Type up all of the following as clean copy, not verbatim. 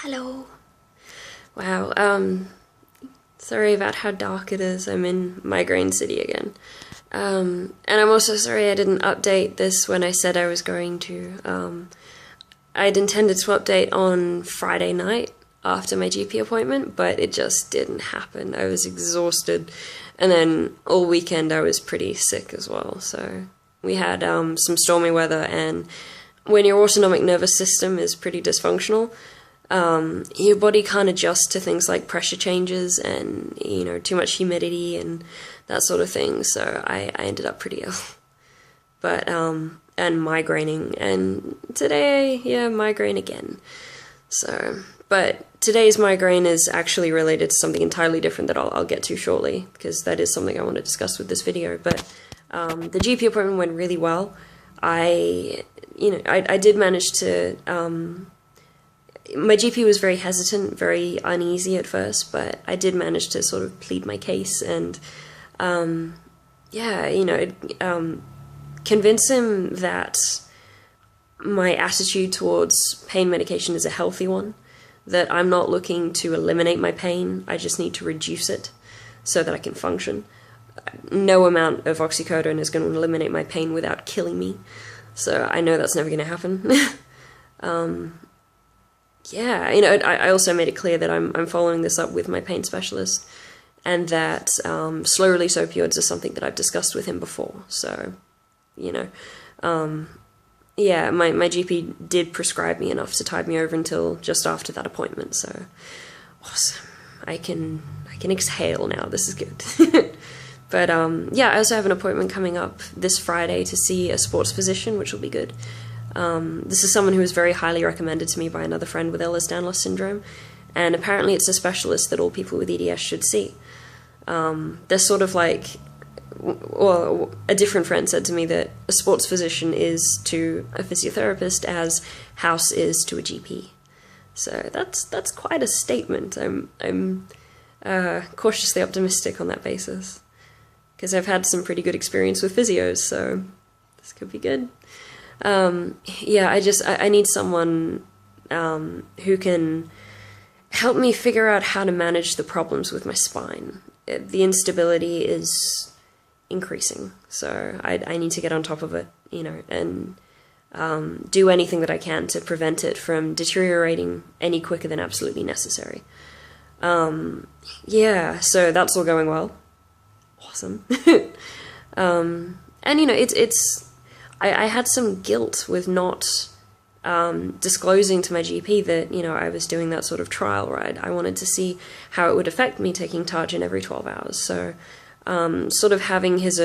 Hello. Wow, sorry about how dark it is. I'm in Migraine City again. And I'm also sorry I didn't update this when I said I was going to. I'd intended to update on Friday night after my GP appointment, but it just didn't happen. I was exhausted, and then all weekend I was pretty sick as well, so we had some stormy weather, and when your autonomic nervous system is pretty dysfunctional, your body can't adjust to things like pressure changes and, too much humidity and that sort of thing, so I ended up pretty ill. But, and migraining, and today, migraine again. So, but today's migraine is actually related to something entirely different that I'll get to shortly, because that is something I want to discuss with this video. But the GP appointment went really well. I did manage to, my GP was very hesitant, very uneasy at first, but I did manage to sort of plead my case and, convince him that my attitude towards pain medication is a healthy one, that I'm not looking to eliminate my pain, I just need to reduce it so that I can function. No amount of oxycodone is going to eliminate my pain without killing me, so I know that's never going to happen. I also made it clear that I'm following this up with my pain specialist, and that slow-release opioids are something that I've discussed with him before, so, my GP did prescribe me enough to tide me over until just after that appointment, so awesome. I can exhale now, this is good. But, I also have an appointment coming up this Friday to see a sports physician, which will be good. This is someone who was very highly recommended to me by another friend with Ehlers-Danlos syndrome, and apparently it's a specialist that all people with EDS should see. They're sort of like, well, a different friend said to me that a sports physician is to a physiotherapist as house is to a GP. So that's quite a statement. I'm cautiously optimistic on that basis, because I've had some pretty good experience with physios, so this could be good. I need someone who can help me figure out how to manage the problems with my spine. The instability is increasing, so I need to get on top of it, and do anything that I can to prevent it from deteriorating any quicker than absolutely necessary. So that's all going well. Awesome. I had some guilt with not disclosing to my GP that, I was doing that sort of trial ride. I wanted to see how it would affect me taking Targin every 12 hours. So sort of having his,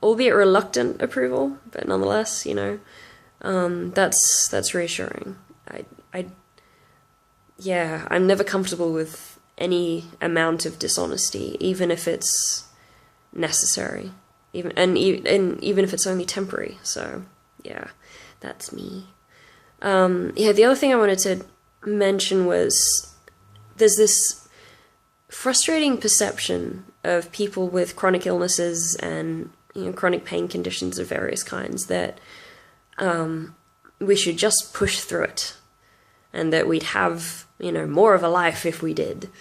albeit reluctant approval, but nonetheless, that's reassuring. I'm never comfortable with any amount of dishonesty, even if it's necessary. Even if it's only temporary, so yeah, that's me. The other thing I wanted to mention was there's this frustrating perception of people with chronic illnesses and chronic pain conditions of various kinds that we should just push through it, and that we'd have more of a life if we did,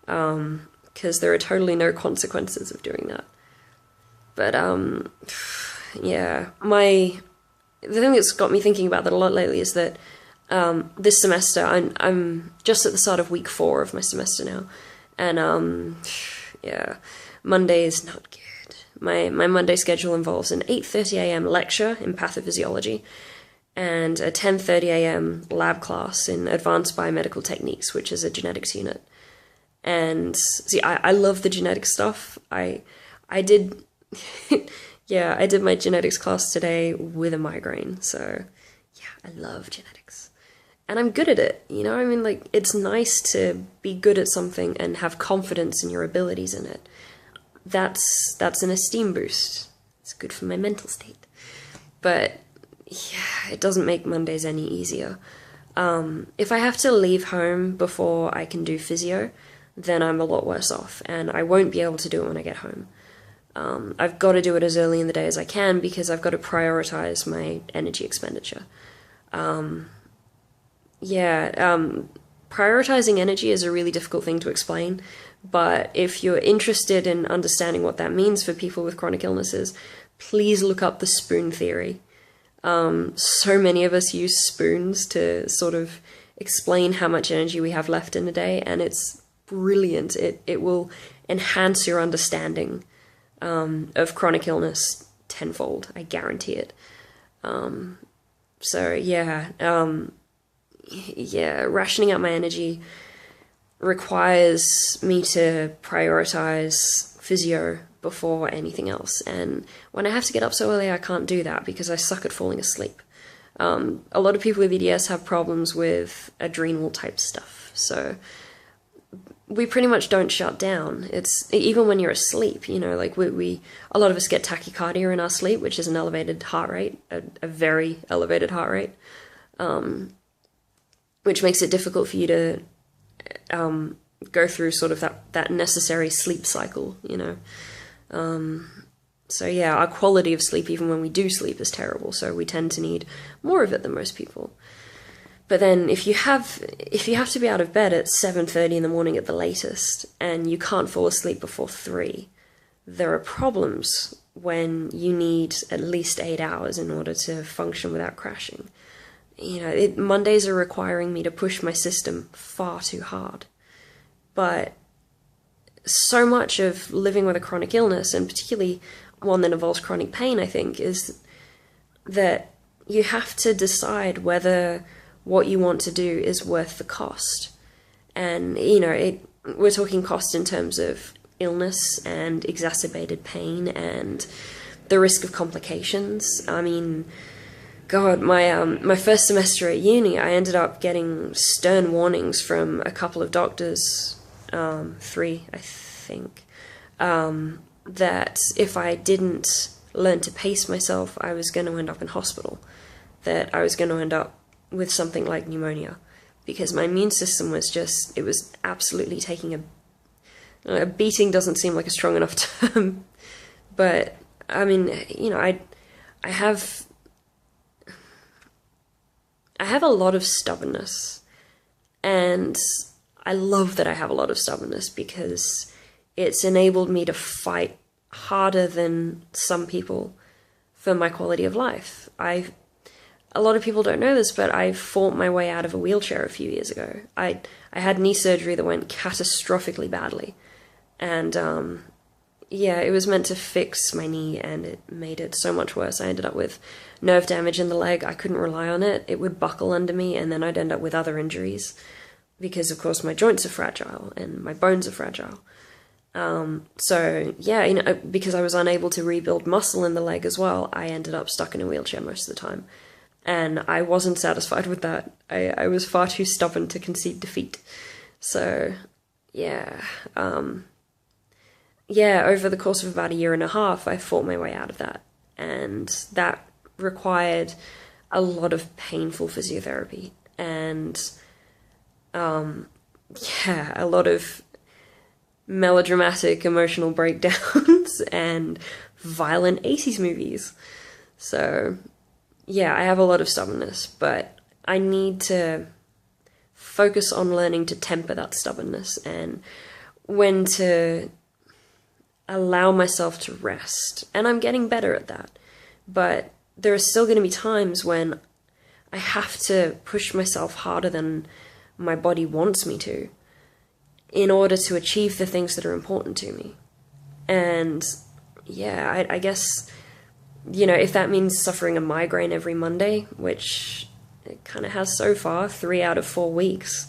because there are totally no consequences of doing that. But, the thing that's got me thinking about that a lot lately is that, this semester, I'm just at the start of week 4 of my semester now, and, Monday is not good. My Monday schedule involves an 8:30 a.m. lecture in pathophysiology, and a 10:30 a.m. lab class in advanced biomedical techniques, which is a genetics unit. And, see, I love the genetics stuff. I did my genetics class today with a migraine, so I love genetics. And I'm good at it, it's nice to be good at something and have confidence in your abilities in it. That's an esteem boost. It's good for my mental state. But, it doesn't make Mondays any easier. If I have to leave home before I can do physio, then I'm a lot worse off, and I won't be able to do it when I get home. I've got to do it as early in the day as I can, because I've got to prioritize my energy expenditure. yeah, prioritizing energy is a really difficult thing to explain, but if you're interested in understanding what that means for people with chronic illnesses, please look up the spoon theory. So many of us use spoons to sort of explain how much energy we have left in a day, and it's brilliant. It will enhance your understanding of chronic illness tenfold. I guarantee it. So yeah, rationing out my energy requires me to prioritize physio before anything else. And when I have to get up so early, I can't do that because I suck at falling asleep. A lot of people with EDS have problems with adrenal type stuff. So we pretty much don't shut down. It's even when you're asleep, you know, like we a lot of us get tachycardia in our sleep, which is an elevated heart rate, a very elevated heart rate, which makes it difficult for you to go through sort of that necessary sleep cycle, you know. So yeah, our quality of sleep, even when we do sleep, is terrible. So we tend to need more of it than most people. But then if you have to be out of bed at 7:30 in the morning at the latest, and you can't fall asleep before 3, there are problems when you need at least 8 hours in order to function without crashing. You know, Mondays are requiring me to push my system far too hard. But so much of living with a chronic illness, and particularly one that involves chronic pain, I think, is that you have to decide whether what you want to do is worth the cost. And, you know, we're talking cost in terms of illness and exacerbated pain and the risk of complications. I mean, God, my first semester at uni, I ended up getting stern warnings from a couple of doctors, 3, I think, that if I didn't learn to pace myself, I was going to end up in hospital, that I was going to end up with something like pneumonia, because my immune system was it was absolutely taking a beating. Doesn't seem like a strong enough term, but I mean, you know, I have a lot of stubbornness, and I love that I have a lot of stubbornness because it's enabled me to fight harder than some people for my quality of life. A lot of people don't know this, but I fought my way out of a wheelchair a few years ago. I had knee surgery that went catastrophically badly, and yeah, it was meant to fix my knee, and it made it so much worse. I ended up with nerve damage in the leg. I couldn't rely on it. It would buckle under me, and then I'd end up with other injuries because, of course, my joints are fragile and my bones are fragile. So yeah, you know, because I was unable to rebuild muscle in the leg as well, I ended up stuck in a wheelchair most of the time. And I wasn't satisfied with that. I was far too stubborn to concede defeat. So, yeah. Yeah, over the course of about 1.5 years, I fought my way out of that. And that required a lot of painful physiotherapy. And, yeah, a lot of melodramatic emotional breakdowns and violent 80s movies. So yeah, I have a lot of stubbornness, but I need to focus on learning to temper that stubbornness and when to allow myself to rest. And I'm getting better at that. But there are still going to be times when I have to push myself harder than my body wants me to in order to achieve the things that are important to me. And yeah, I guess, you know, if that means suffering a migraine every Monday, which it kind of has so far, 3 out of 4 weeks,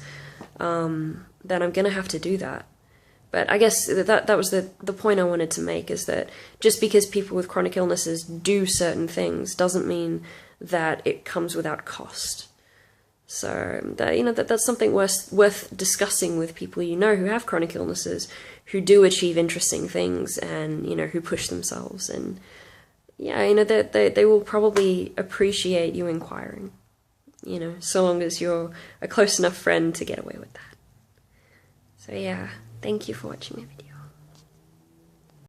then I'm going to have to do that. But I guess that was the point I wanted to make, is that just because people with chronic illnesses do certain things doesn't mean that it comes without cost. So that, you know, that's something worth discussing with people you know who have chronic illnesses, who do achieve interesting things, and you know, who push themselves. And yeah, you know, they will probably appreciate you inquiring, you know, so long as you're a close enough friend to get away with that. So yeah, thank you for watching my video.